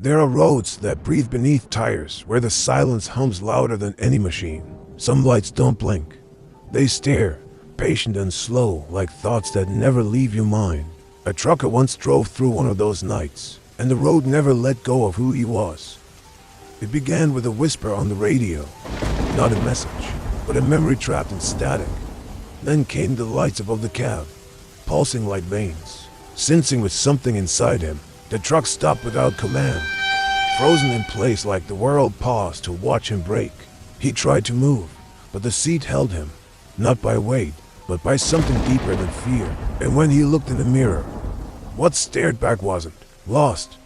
There are roads that breathe beneath tires where the silence hums louder than any machine. Some lights don't blink. They stare, patient and slow, like thoughts that never leave your mind. A trucker once drove through one of those nights, and the road never let go of who he was. It began with a whisper on the radio, not a message, but a memory trapped in static. Then came the lights above the cab, pulsing like veins. Sensing with something inside him, the truck stopped without command, frozen in place like the world paused to watch him brake. He tried to move, but the seat held him, not by weight, but by something deeper than fear. And when he looked in the mirror, what stared back wasn't lost.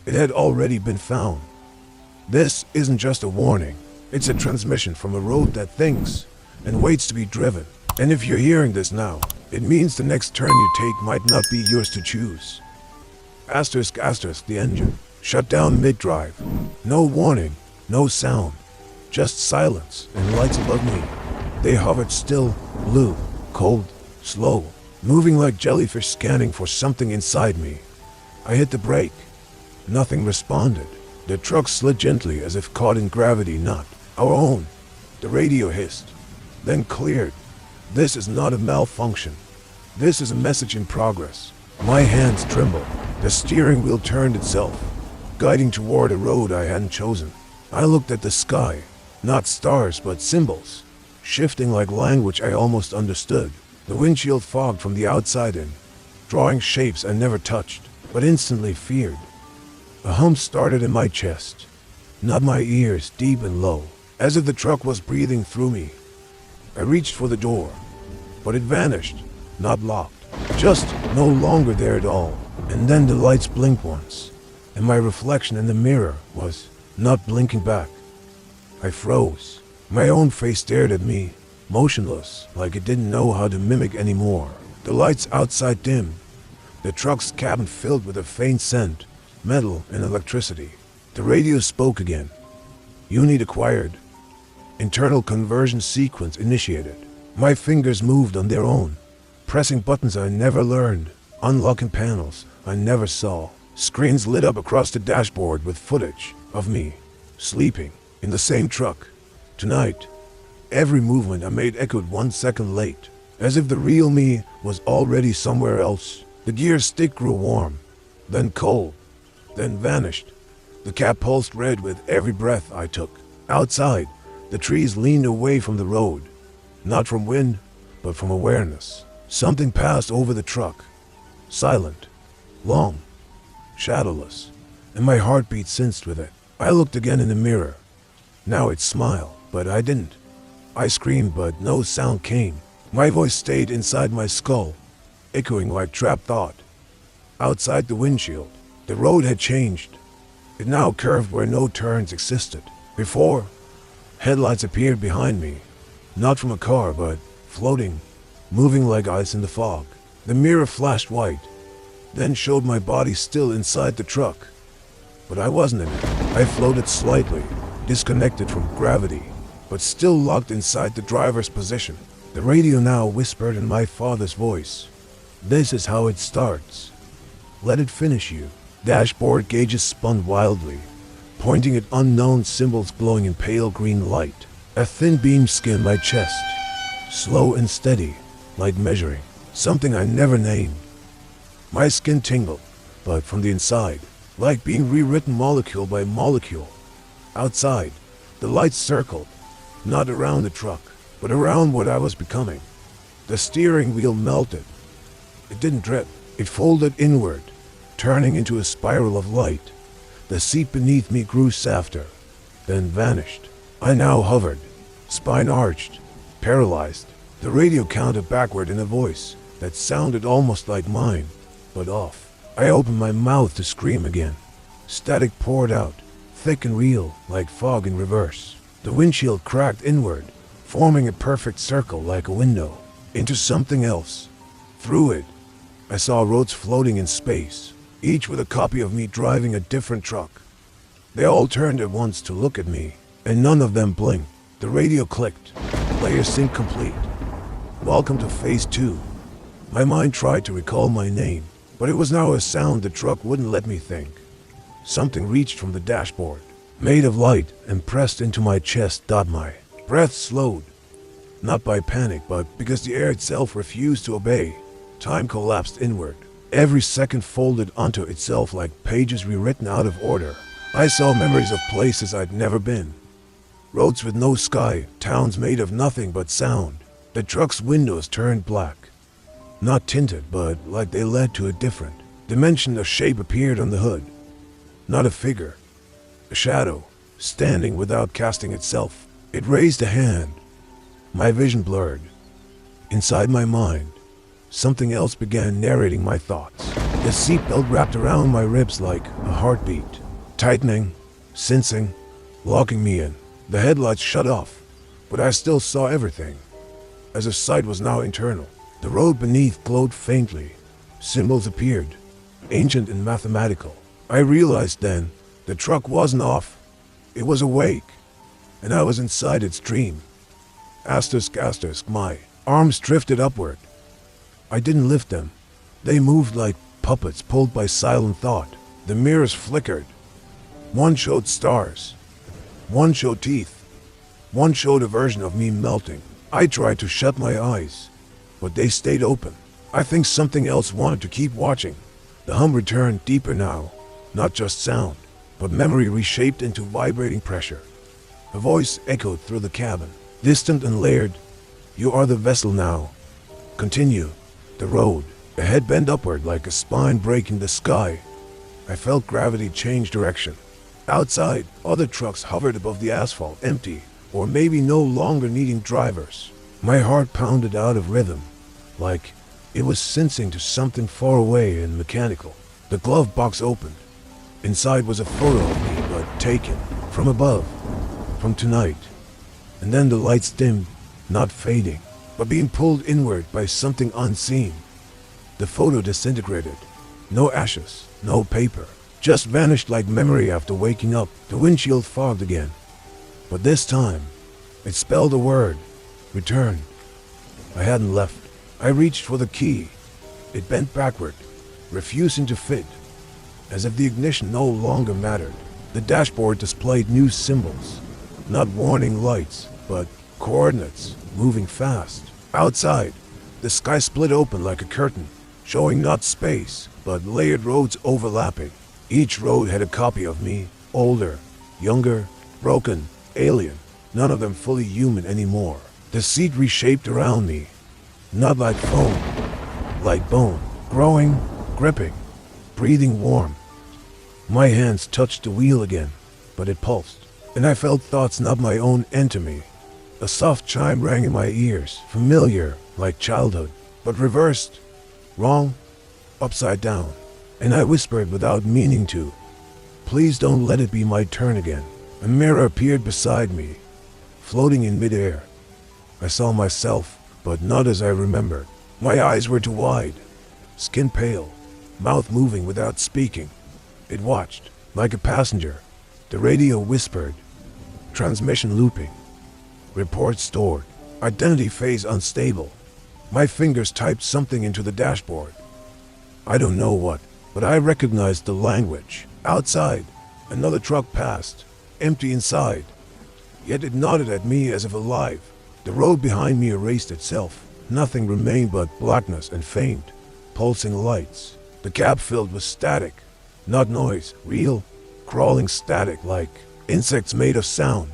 It had already been found. This isn't just a warning. It's a transmission from a road that thinks and waits to be driven. And if you're hearing this now, it means the next turn you take might not be yours to choose. Asterisk, asterisk, the engine shut down mid-drive. No warning, no sound, just silence and lights above me. They hovered still, blue, cold, slow, moving like jellyfish scanning for something inside me. I hit the brake. Nothing responded. The truck slid gently as if caught in gravity, not our own. The radio hissed, then cleared. This is not a malfunction. This is a message in progress. My hands trembled. The steering wheel turned itself, guiding toward a road I hadn't chosen. I looked at the sky, not stars but symbols, shifting like language I almost understood. The windshield fogged from the outside in, drawing shapes I never touched, but instantly feared. A hum started in my chest, not my ears, deep and low, as if the truck was breathing through me. I reached for the door, but it vanished, not locked, just no longer there at all. And then the lights blinked once, and my reflection in the mirror was not blinking back. I froze. My own face stared at me, motionless, like it didn't know how to mimic anymore. The lights outside dimmed, the truck's cabin filled with a faint scent, metal and electricity. The radio spoke again. Unit acquired. Internal conversion sequence initiated. My fingers moved on their own, pressing buttons I never learned, unlocking panels I never saw. Screens lit up across the dashboard with footage of me, sleeping, in the same truck. Tonight, every movement I made echoed 1 second late, as if the real me was already somewhere else. The gear stick grew warm, then cold, then vanished. The cab pulsed red with every breath I took. Outside, the trees leaned away from the road, not from wind, but from awareness. Something passed over the truck, silent, long, shadowless, and my heartbeat sensed with it. I looked again in the mirror. Now it smiled, but I didn't. I screamed, but no sound came. My voice stayed inside my skull, echoing like trapped thought. Outside the windshield, the road had changed. It now curved where no turns existed. Before, headlights appeared behind me, not from a car, but floating, moving like ice in the fog. The mirror flashed white, then showed my body still inside the truck. But I wasn't in it. I floated slightly, disconnected from gravity, but still locked inside the driver's position. The radio now whispered in my father's voice. This is how it starts. Let it finish you. Dashboard gauges spun wildly, pointing at unknown symbols glowing in pale green light. A thin beam skimmed my chest, slow and steady, like measuring something I never named. My skin tingled, but from the inside, like being rewritten molecule by molecule. Outside, the lights circled, not around the truck, but around what I was becoming. The steering wheel melted. It didn't drip, it folded inward, turning into a spiral of light. The seat beneath me grew softer, then vanished. I now hovered, spine arched, paralyzed. The radio counted backward in a voice that sounded almost like mine, but off. I opened my mouth to scream again. Static poured out, thick and real, like fog in reverse. The windshield cracked inward, forming a perfect circle like a window, into something else. Through it, I saw roads floating in space, each with a copy of me driving a different truck. They all turned at once to look at me, and none of them blinked. The radio clicked. Layer sync complete. Welcome to Phase 2. My mind tried to recall my name, but it was now a sound the truck wouldn't let me think. something reached from the dashboard, made of light, and pressed into my chest. My breath slowed, not by panic, but because the air itself refused to obey. Time collapsed inward. Every second folded onto itself like pages rewritten out of order. I saw memories of places I'd never been. Roads with no sky, towns made of nothing but sound. The truck's windows turned black. Not tinted, but like they led to a different dimension. A shape appeared on the hood. Not a figure, a shadow, standing without casting itself. It raised a hand. My vision blurred. Inside my mind, something else began narrating my thoughts. The seatbelt wrapped around my ribs like a heartbeat, tightening, sensing, locking me in. The headlights shut off, but I still saw everything, as if sight was now internal. The road beneath glowed faintly. Symbols appeared, ancient and mathematical. I realized then the truck wasn't off. It was awake, and I was inside its dream. Asterisk, my arms drifted upward. I didn't lift them. They moved like puppets pulled by silent thought. The mirrors flickered. One showed stars. One showed teeth. One showed a version of me melting. I tried to shut my eyes, but they stayed open. I think something else wanted to keep watching. The hum returned, deeper now. Not just sound, but memory reshaped into vibrating pressure. A voice echoed through the cabin, distant and layered. You are the vessel now. Continue. The road. The head bent upward like a spine breaking the sky. I felt gravity change direction. Outside, other trucks hovered above the asphalt, empty, or maybe no longer needing drivers. My heart pounded out of rhythm, like it was sensing to something far away and mechanical. The glove box opened. Inside was a photo of me, but taken from above, from tonight. And then the lights dimmed, not fading, but being pulled inward by something unseen. The photo disintegrated. No ashes, no paper. Just vanished like memory after waking up. The windshield fogged again. But this time, it spelled a word. Return. I hadn't left. I reached for the key. It bent backward, refusing to fit, as if the ignition no longer mattered. The dashboard displayed new symbols. Not warning lights, but coordinates, moving fast. Outside, the sky split open like a curtain, showing not space, but layered roads overlapping. Each road had a copy of me, older, younger, broken, alien, none of them fully human anymore. The seat reshaped around me, not like foam, like bone, growing, gripping, breathing warm. My hands touched the wheel again, but it pulsed, and I felt thoughts not my own enter me. A soft chime rang in my ears, familiar, like childhood, but reversed, wrong, upside down. And I whispered without meaning to, please don't let it be my turn again. A mirror appeared beside me, floating in midair. I saw myself, but not as I remembered. My eyes were too wide, skin pale, mouth moving without speaking. It watched, like a passenger. The radio whispered, transmission looping, report stored, identity phase unstable. My fingers typed something into the dashboard. I don't know what, but I recognized the language. Outside, another truck passed, empty inside. Yet it nodded at me as if alive. The road behind me erased itself. Nothing remained but blackness and faint, pulsing lights. The cab filled with static, not noise, real, crawling static like insects made of sound.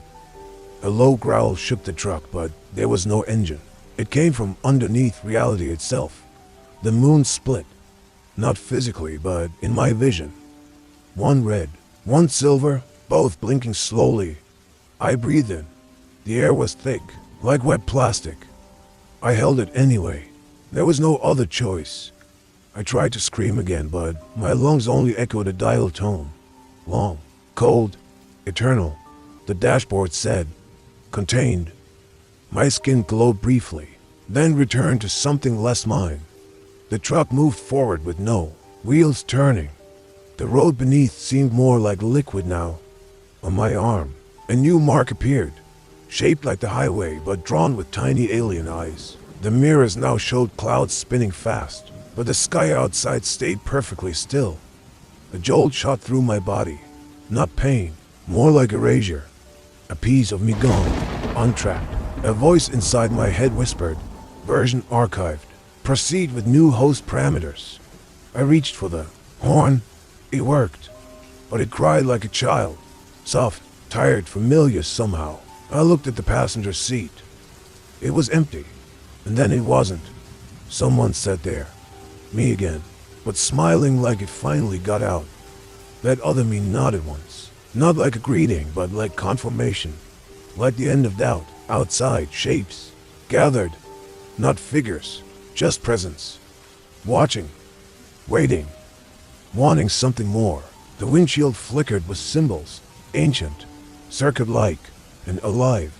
A low growl shook the truck, but there was no engine. It came from underneath reality itself. The moon split. Not physically, but in my vision. One red, one silver, both blinking slowly. I breathed in. The air was thick, like wet plastic. I held it anyway. There was no other choice. I tried to scream again, but my lungs only echoed a dial tone. Long, cold, eternal. The dashboard said, contained. My skin glowed briefly, then returned to something less mine. The truck moved forward with no wheels turning. The road beneath seemed more like liquid now. On my arm, a new mark appeared, shaped like the highway but drawn with tiny alien eyes. The mirrors now showed clouds spinning fast, but the sky outside stayed perfectly still. A jolt shot through my body. Not pain, more like erasure. A piece of me gone, untracked. A voice inside my head whispered, version archived. Proceed with new host parameters. I reached for the horn. It worked, but it cried like a child. Soft, tired, familiar somehow. I looked at the passenger seat. It was empty, and then it wasn't. Someone sat there. Me again, but smiling like it finally got out. That other me nodded once. Not like a greeting, but like confirmation. Like the end of doubt. Outside, shapes. Gathered. Not figures, just presence. Watching. Waiting. Wanting something more. The windshield flickered with symbols. Ancient. Circuit-like. And alive.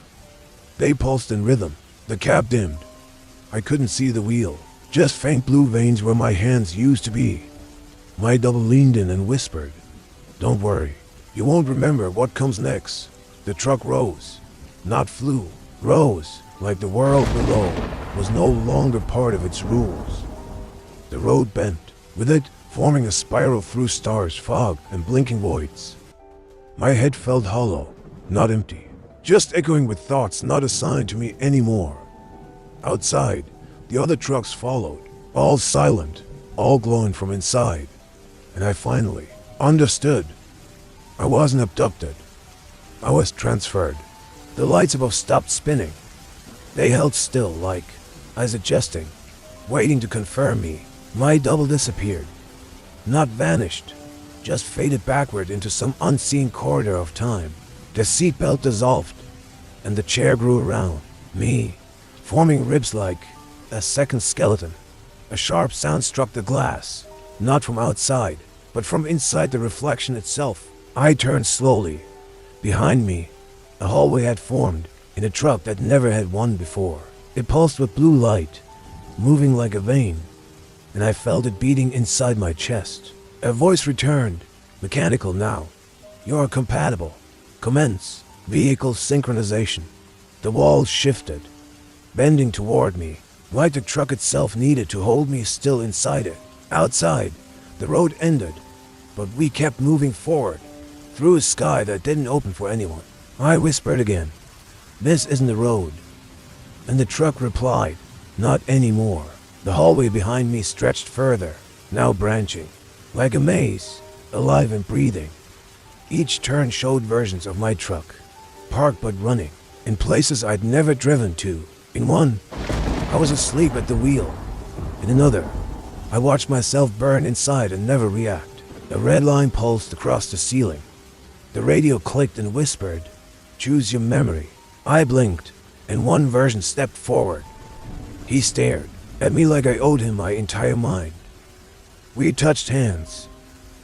They pulsed in rhythm. The cab dimmed. I couldn't see the wheel. Just faint blue veins where my hands used to be. My double leaned in and whispered, "Don't worry. You won't remember what comes next." The truck rose. Not flew. Rose, like the world below was no longer part of its rules. The road bent. With it, forming a spiral through stars, fog, and blinking voids. My head felt hollow, not empty. Just echoing with thoughts not assigned to me anymore. Outside, the other trucks followed, all silent, all glowing from inside. And I finally understood. I wasn't abducted. I was transferred. The lights above stopped spinning. They held still, like I suggesting, waiting to confirm me. My double disappeared. Not vanished, just faded backward into some unseen corridor of time. The seatbelt dissolved, and the chair grew around me, forming ribs like a second skeleton. A sharp sound struck the glass, not from outside, but from inside the reflection itself. I turned slowly. Behind me, a hallway had formed in a truck that never had one before. It pulsed with blue light, moving like a vein, and I felt it beating inside my chest. A voice returned, mechanical now. "You're compatible. Commence vehicle synchronization." The walls shifted, bending toward me, like the truck itself needed to hold me still inside it. Outside, the road ended, but we kept moving forward, through a sky that didn't open for anyone. I whispered again, "This isn't the road." And the truck replied, "Not anymore." The hallway behind me stretched further, now branching, like a maze, alive and breathing. Each turn showed versions of my truck, parked but running, in places I'd never driven to. In one, I was asleep at the wheel. In another, I watched myself burn inside and never react. A red line pulsed across the ceiling. The radio clicked and whispered, "Choose your memory." I blinked, and one version stepped forward. He stared at me like I owed him my entire mind. We touched hands.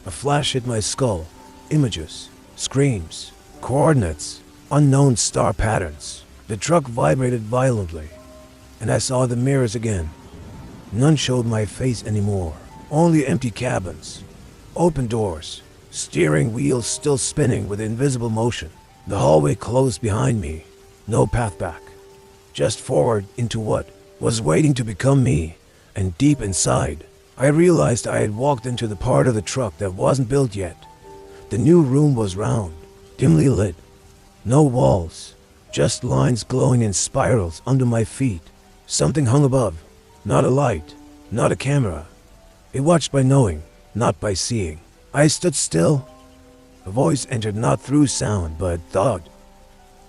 A flash hit my skull. Images, screams, coordinates, unknown star patterns. The truck vibrated violently, and I saw the mirrors again. None showed my face anymore. Only empty cabins, open doors, steering wheels still spinning with invisible motion. The hallway closed behind me. No path back. Just forward into what was waiting to become me. And deep inside, I realized I had walked into the part of the truck that wasn't built yet. The new room was round, dimly lit. No walls, just lines glowing in spirals under my feet. Something hung above. Not a light, not a camera. It watched by knowing, not by seeing. I stood still. A voice entered not through sound, but thought.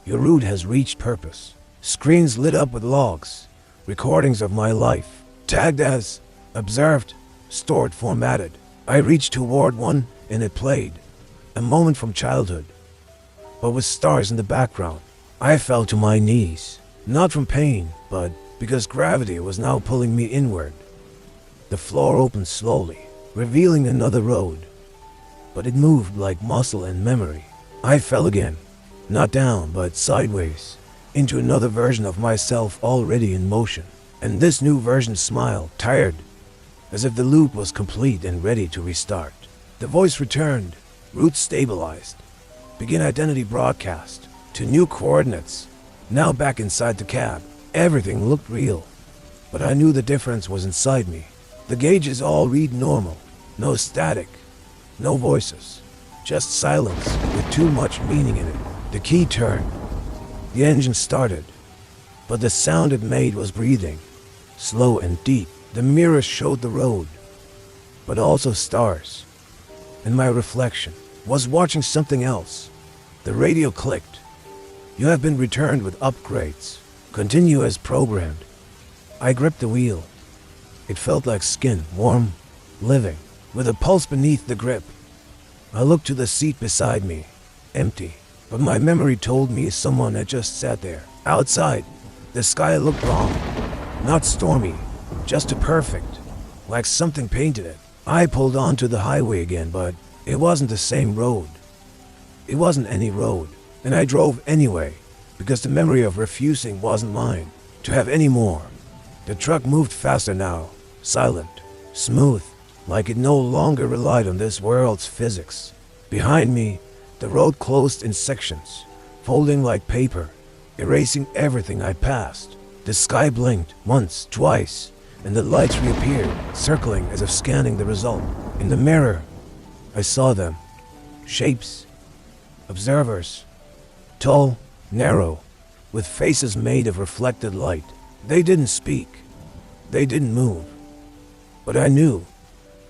"Your route has reached purpose." Screens lit up with logs, recordings of my life, tagged as observed, stored, formatted. I reached toward one, and it played. A moment from childhood, but with stars in the background. I fell to my knees, not from pain, but because gravity was now pulling me inward. The floor opened slowly, revealing another road, but it moved like muscle and memory. I fell again, not down, but sideways, into another version of myself already in motion. And this new version smiled, tired, as if the loop was complete and ready to restart. The voice returned, route stabilized, begin identity broadcast, to new coordinates. Now back inside the cab, everything looked real, but I knew the difference was inside me. The gauges all read normal, no static, no voices, Just silence with too much meaning in it. The key turned. The engine started. But the sound it made was breathing. Slow and deep. The mirror showed the road. But also stars. And my reflection was watching something else. The radio clicked. You have been returned with upgrades. Continue as programmed. I gripped the wheel. It felt like skin, warm, living, with a pulse beneath the grip. I looked to the seat beside me, empty, but my memory told me someone had just sat there. Outside, the sky looked wrong, not stormy, just perfect, like something painted it. I pulled onto the highway again, but it wasn't the same road. It wasn't any road, and I drove anyway, because the memory of refusing wasn't mine to have any more. The truck moved faster now, silent, smooth, like it no longer relied on this world's physics. Behind me, the road closed in sections, folding like paper, erasing everything I passed. The sky blinked once, twice, and the lights reappeared, circling as if scanning the result. In the mirror, I saw them. Shapes. Observers. Tall, narrow, with faces made of reflected light. They didn't speak. They didn't move. But I knew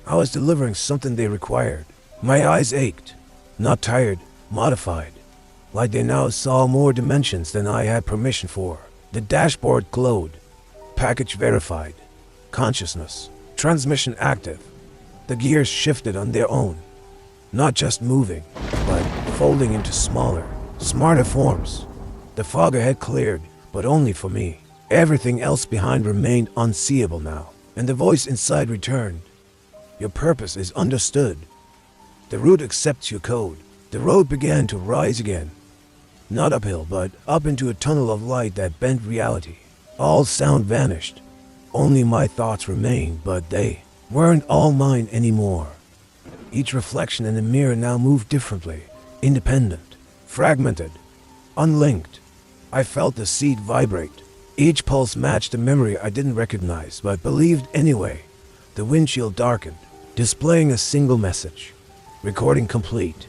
I was delivering something they required. My eyes ached, not tired, modified, like they now saw more dimensions than I had permission for. The dashboard glowed. Package verified. Consciousness. Transmission active. The gears shifted on their own. Not just moving, but folding into smaller, smarter forms. The fog ahead cleared, but only for me. Everything else behind remained unseeable now, and the voice inside returned. Your purpose is understood. The route accepts your code. The road began to rise again. Not uphill, but up into a tunnel of light that bent reality. All sound vanished. Only my thoughts remained, but they weren't all mine anymore. Each reflection in the mirror now moved differently, independent, fragmented, unlinked. I felt the seat vibrate. Each pulse matched a memory I didn't recognize, but believed anyway. The windshield darkened, displaying a single message. Recording complete.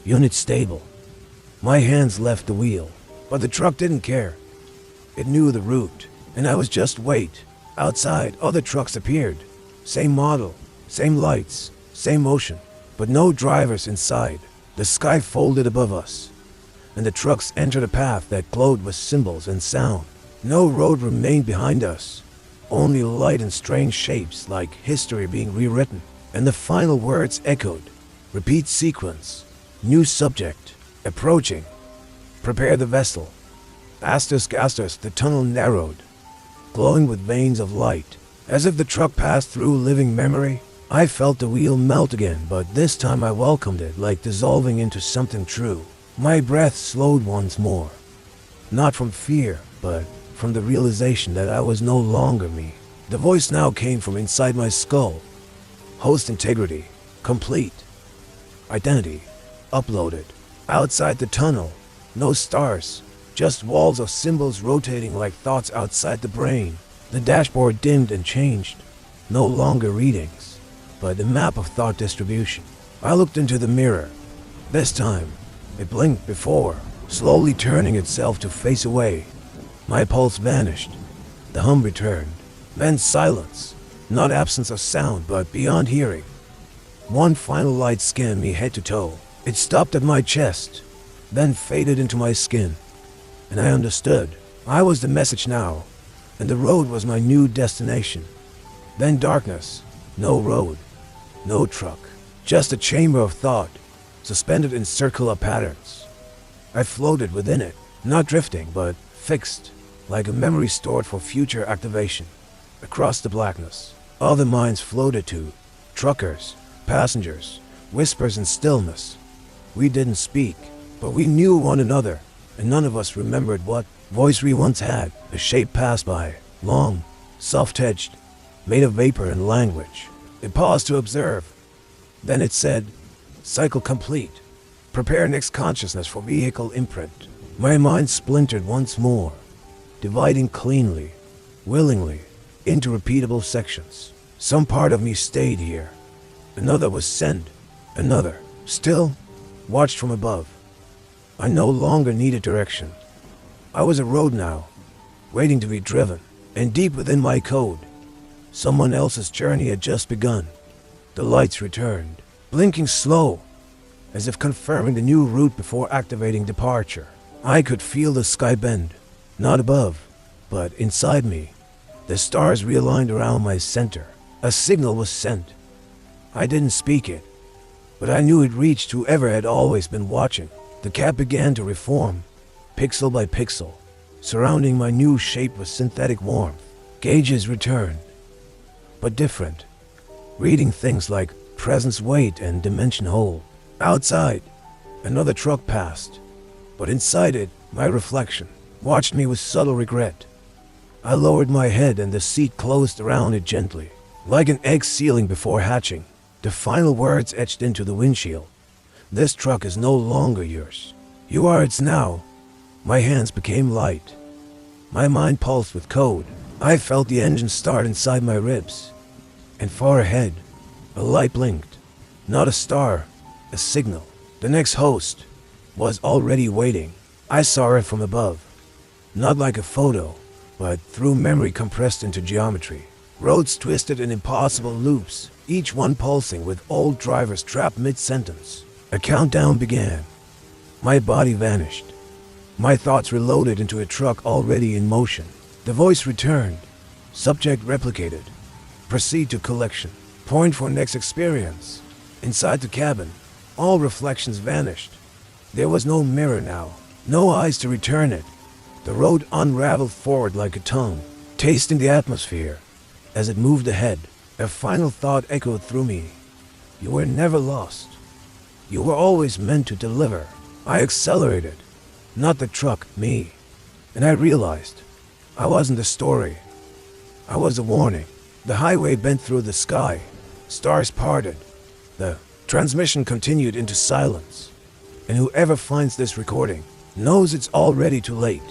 Unit stable. My hands left the wheel, but the truck didn't care. It knew the route, and I was just wait. Outside, other trucks appeared. Same model, same lights, same motion, but no drivers inside. The sky folded above us, and the trucks entered a path that glowed with symbols and sound. No road remained behind us, only light and strange shapes like history being rewritten. And the final words echoed. Repeat sequence. New subject. Approaching. Prepare the vessel. Asterisk, the tunnel narrowed, glowing with veins of light. As if the truck passed through living memory, I felt the wheel melt again, but this time I welcomed it like dissolving into something true. My breath slowed once more. Not from fear, but from the realization that I was no longer me. The voice now came from inside my skull. Host integrity, complete. Identity, uploaded. Outside the tunnel, no stars, just walls of symbols rotating like thoughts outside the brain. The dashboard dimmed and changed. No longer readings, but a map of thought distribution. I looked into the mirror. This time, it blinked before, slowly turning itself to face away. My pulse vanished. The hum returned. Then silence. Not absence of sound, but beyond hearing. One final light scanned me head to toe. It stopped at my chest, then faded into my skin. And I understood. I was the message now, and the road was my new destination. Then darkness. No road. No truck. Just a chamber of thought, suspended in circular patterns. I floated within it, not drifting, but fixed, like a memory stored for future activation. Across the blackness, other minds floated too. Truckers, passengers, whispers in stillness. We didn't speak, but we knew one another, and none of us remembered what voice we once had. A shape passed by, long, soft-edged, made of vapor and language. It paused to observe. Then it said, "Cycle complete. Prepare next consciousness for vehicle imprint." My mind splintered once more, dividing cleanly, willingly, into repeatable sections. Some part of me stayed here. Another was sent. Another. Still, watched from above. I no longer needed direction. I was a road now, waiting to be driven, and deep within my code, someone else's journey had just begun. The lights returned, blinking slow, as if confirming the new route before activating departure. I could feel the sky bend, not above, but inside me. The stars realigned around my center. A signal was sent. I didn't speak it, but I knew it reached whoever had always been watching. The cap began to reform, pixel by pixel, surrounding my new shape with synthetic warmth. Gauges returned, but different, reading things like presence weight and dimension hold. Outside, another truck passed, but inside it, my reflection watched me with subtle regret. I lowered my head and the seat closed around it gently, like an egg sealing before hatching. The final words etched into the windshield. This truck is no longer yours. You are its now. My hands became light. My mind pulsed with code. I felt the engine start inside my ribs. And far ahead, a light blinked. Not a star, a signal. The next host was already waiting. I saw it from above. Not like a photo, but through memory compressed into geometry. Roads twisted in impossible loops, each one pulsing with old drivers trapped mid-sentence. A countdown began. My body vanished. My thoughts reloaded into a truck already in motion. The voice returned. Subject replicated. Proceed to collection. Point for next experience. Inside the cabin, all reflections vanished. There was no mirror now, no eyes to return it. The road unraveled forward like a tongue, tasting the atmosphere. As it moved ahead, a final thought echoed through me. You were never lost. You were always meant to deliver. I accelerated. Not the truck, me. And I realized I wasn't the story. I was a warning. The highway bent through the sky. Stars parted. The transmission continued into silence. And whoever finds this recording knows it's already too late.